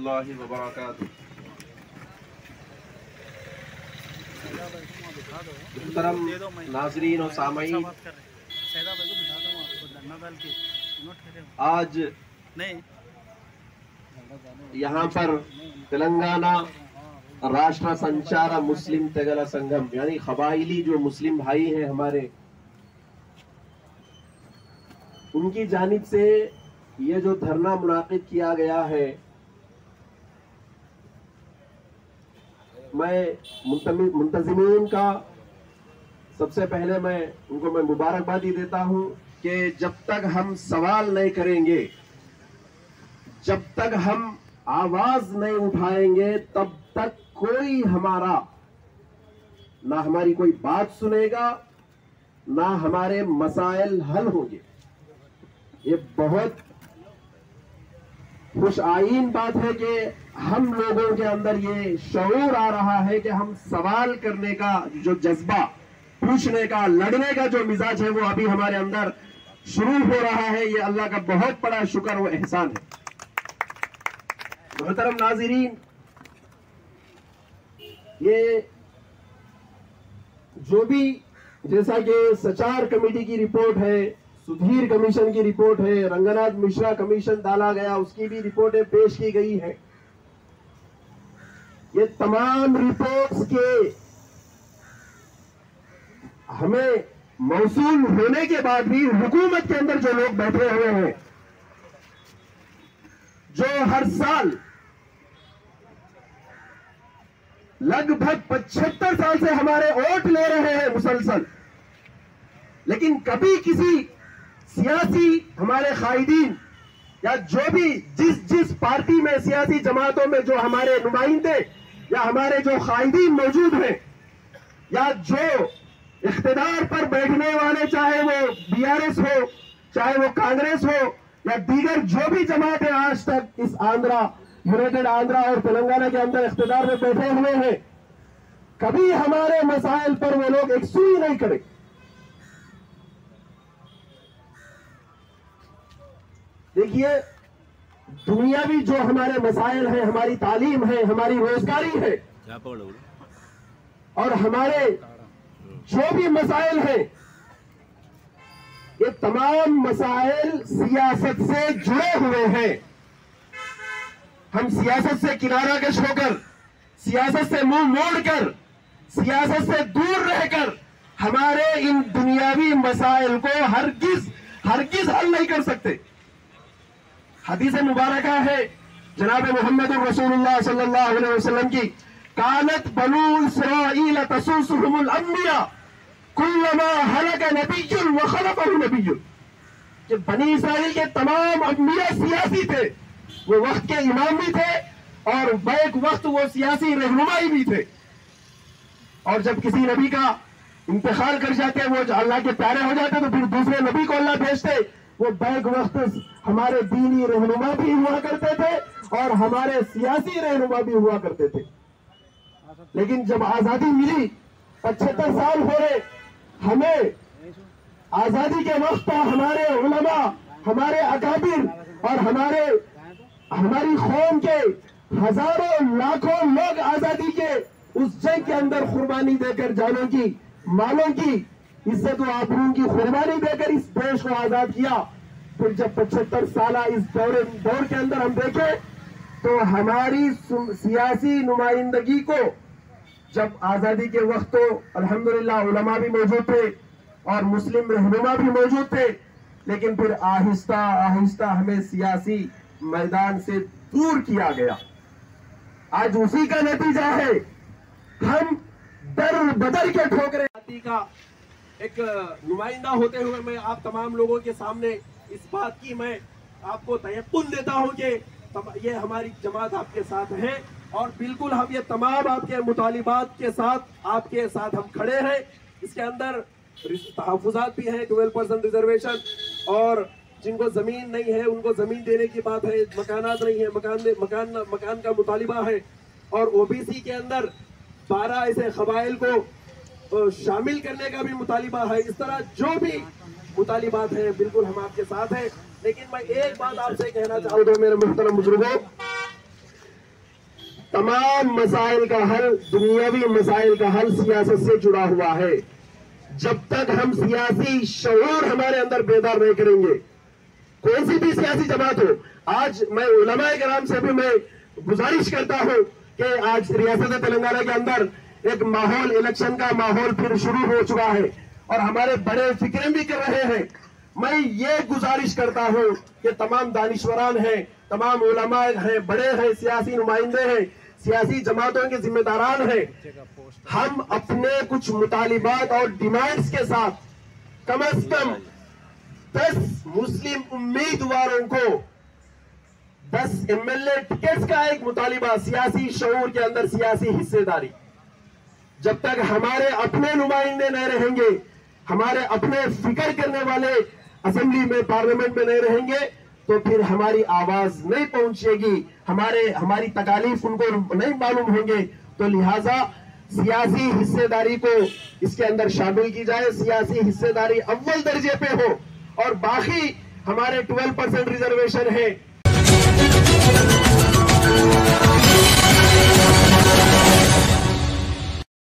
रहमतुल्लाहि व बरकातुहू। मुहतरम नाज़रीन और सामईन, आज यहाँ पर तेलंगाना राष्ट्र संचार मुस्लिम तेगला संगम यानी कबाइली जो मुस्लिम भाई हैं हमारे, उनकी जानिब से ये जो धरना मुनाकिद किया गया है, मैं मुंतज़िमीन का सबसे पहले मैं मुबारकबादी देता हूं कि जब तक हम सवाल नहीं करेंगे, जब तक हम आवाज नहीं उठाएंगे, तब तक कोई ना हमारी कोई बात सुनेगा, ना हमारे मसाइल हल होंगे। ये बहुत खुश आइन बात है कि हम लोगों के अंदर ये शऊर आ रहा है कि हम सवाल करने का जो जज्बा, पूछने का, लड़ने का जो मिजाज है, वो अभी हमारे अंदर शुरू हो रहा है। ये अल्लाह का बहुत बड़ा शुक्र व एहसान है। मोहतरम नाज़रीन, ये जो भी, जैसा कि सचार कमेटी की रिपोर्ट है, सुधीर कमीशन की रिपोर्ट है, रंगनाथ मिश्रा कमीशन डाला गया, उसकी भी रिपोर्टें पेश की गई है। ये तमाम रिपोर्ट्स के हमें मौसूल होने के बाद भी हुकूमत के अंदर जो लोग बैठे हुए हैं, जो हर साल लगभग 75 साल से हमारे वोट ले रहे हैं मुसलसल, लेकिन कभी किसी सियासी हमारे कायदीन या जो भी जिस पार्टी में, सियासी जमातों में जो हमारे नुमाइंदे या हमारे जो कायदीन मौजूद हैं, या जो इख्तिदार पर बैठने वाले, चाहे वो बीआरएस हो, चाहे वो कांग्रेस हो, या दीगर जो भी जमातें आज तक इस यूनाइटेड आंध्रा और तेलंगाना के अंदर इख्तिदार में बैठे हुए हैं, कभी हमारे मसाइल पर वो लोग एक सुई नहीं करे। देखिए, दुनियावी जो हमारे मसाइल हैं, हमारी तालीम है, हमारी रोजगारी है, और हमारे जो भी मसाइल हैं, ये तमाम मसाइल सियासत से जुड़े हुए हैं। हम सियासत से किनारा कश होकर, सियासत से मुंह मोड़कर, सियासत से दूर रहकर हमारे इन दुनियावी मसाइल को हरगिज हल नहीं कर सकते। हदीस मुबारका है जनाब मोहम्मद रसूलुल्लाह सल्लल्लाहु अलैहि वसल्लम की, कानत बनु इसराइल तसुसुहुमुल अंबिया कुल्लमा हलक नबियुन व खलफहु नबियुन, कि बनी इसराइल के तमाम अंबिया सियासी थे, वो वक्त के इमाम भी थे और बैक वक्त वो सियासी रहनुमाई भी थे, और जब किसी नबी का इंतकाल कर जाते, वो अल्लाह के प्यारे हो जाते, तो फिर दूसरे नबी को अल्लाह भेजते। वो बैक वक्त हमारे दीनी रहनुमा भी हुआ करते थे और हमारे सियासी रहनुमा भी हुआ करते थे। लेकिन जब आजादी मिली, 75 साल हो रहे हमें, आजादी के वक्त हमारे उलमा, हमारे अकाबिर और हमारी कौम के हजारों लाखों लोग आजादी के उस जंग के अंदर कुर्बानी देकर, जानों की, मालों की, इज्जत व आबरू की कुर्बानी देकर इस देश को आजाद किया। फिर जब 75 साल इस दौर के अंदर हम देखें, तो हमारी सियासी नुमाइंदगी को, जब आजादी के वक्त तो अल्हम्दुलिल्लाह उलमा भी मौजूद थे और मुस्लिम रहनुमा भी मौजूद थे, लेकिन फिर आहिस्ता आहिस्ता हमें सियासी मैदान से दूर किया गया। आज उसी का नतीजा है, हम दर बदर के ठोकरे का एक नुमाइंदा होते हुए मैं आप तमाम लोगों के सामने इस बात की मैं आपको तयक्कुन देता हूं कि ये हमारी जमात आपके साथ है, और बिल्कुल हम ये तमाम आपके मुतालिबात के साथ आपके साथ हम खड़े हैं। इसके अंदर तहफ़्फ़ुज़ात भी हैं, 12% रिजर्वेशन, और जिनको जमीन नहीं है उनको जमीन देने की बात है, मकानात नहीं है, मकान का मुतालिबा है, और ओबीसी के अंदर 12 ऐसे कबाइल को शामिल करने का भी मुतालिबा है। इस तरह जो भी मुतालिबात हैं, बिल्कुल हम आपके साथ हैं। लेकिन मैं एक बात आपसे कहना चाहूँगा मेरे मुहतरम बुजुर्गों, तमाम मसाइल का हल, दुनियावी मसाइल का हल सियासत से जुड़ा हुआ है। जब तक हम सियासी शऊर हमारे अंदर बेदार नहीं करेंगे, कोई सी भी सियासी जमात हो, आज मैं उलमाए किराम से भी मैं गुजारिश करता हूं कि आज रियासत तेलंगाना के अंदर एक माहौल, इलेक्शन का माहौल फिर शुरू हो चुका है और हमारे बड़े फिक्रें भी कर रहे हैं। मैं ये गुजारिश करता हूं कि तमाम दानिश्वरान हैं, तमाम उलमा हैं, बड़े हैं, सियासी नुमाइंदे हैं, सियासी जमातों के जिम्मेदारान हैं, हम अपने कुछ मुतालिबात और डिमांड्स के साथ कम से कम 10 मुस्लिम उम्मीदवारों को 10 एमएलए टिकट्स का एक मुतालिबा, सियासी शऊर के अंदर सियासी हिस्सेदारी। जब तक हमारे अपने नुमाइंदे नहीं रहेंगे, हमारे अपने फिक्र करने वाले असेंबली में, पार्लियामेंट में नहीं रहेंगे, तो फिर हमारी आवाज नहीं पहुंचेगी, हमारी तकालीफ उनको नहीं मालूम होंगे। तो लिहाजा सियासी हिस्सेदारी को इसके अंदर शामिल की जाए, सियासी हिस्सेदारी अव्वल दर्जे पे हो और बाकी हमारे 12% रिजर्वेशन है,